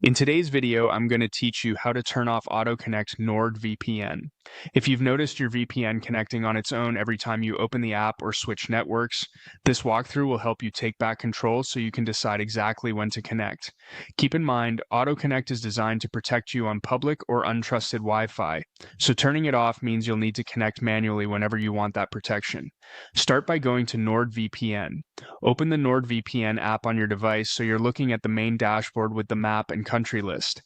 In today's video, I'm going to teach you how to turn off AutoConnect NordVPN. If you've noticed your VPN connecting on its own every time you open the app or switch networks, this walkthrough will help you take back control so you can decide exactly when to connect. Keep in mind, AutoConnect is designed to protect you on public or untrusted Wi-Fi, so turning it off means you'll need to connect manually whenever you want that protection. Start by going to NordVPN. Open the NordVPN app on your device so you're looking at the main dashboard with the map and country list.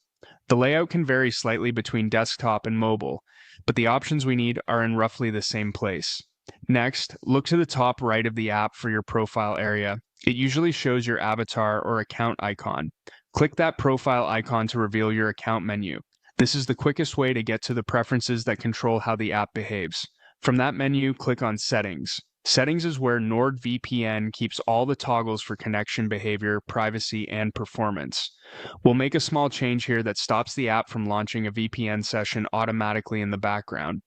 The layout can vary slightly between desktop and mobile, but the options we need are in roughly the same place. Next, look to the top right of the app for your profile area. It usually shows your avatar or account icon. Click that profile icon to reveal your account menu. This is the quickest way to get to the preferences that control how the app behaves. From that menu, click on Settings. Settings is where NordVPN keeps all the toggles for connection behavior, privacy, and performance. We'll make a small change here that stops the app from launching a VPN session automatically in the background.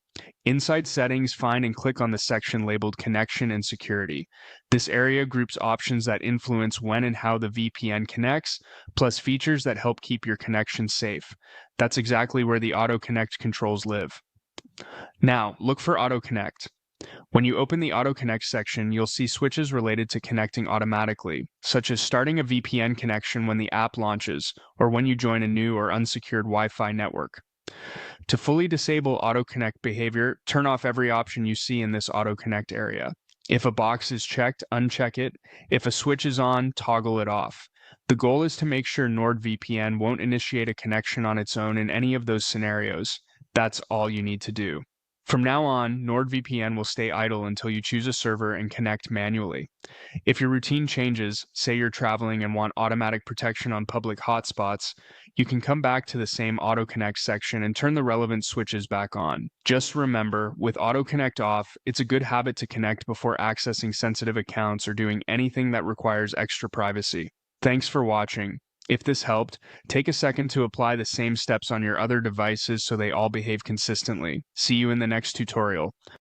Inside Settings, find and click on the section labeled Connection and Security. This area groups options that influence when and how the VPN connects, plus features that help keep your connection safe. That's exactly where the Auto Connect controls live. Now, look for Auto Connect. When you open the Auto Connect section, you'll see switches related to connecting automatically, such as starting a VPN connection when the app launches, or when you join a new or unsecured Wi-Fi network. To fully disable Auto Connect behavior, turn off every option you see in this Auto Connect area. If a box is checked, uncheck it. If a switch is on, toggle it off. The goal is to make sure NordVPN won't initiate a connection on its own in any of those scenarios. That's all you need to do. From now on, NordVPN will stay idle until you choose a server and connect manually. If your routine changes, say you're traveling and want automatic protection on public hotspots, you can come back to the same Auto Connect section and turn the relevant switches back on. Just remember, with Auto Connect off, it's a good habit to connect before accessing sensitive accounts or doing anything that requires extra privacy. Thanks for watching. If this helped, take a second to apply the same steps on your other devices so they all behave consistently. See you in the next tutorial.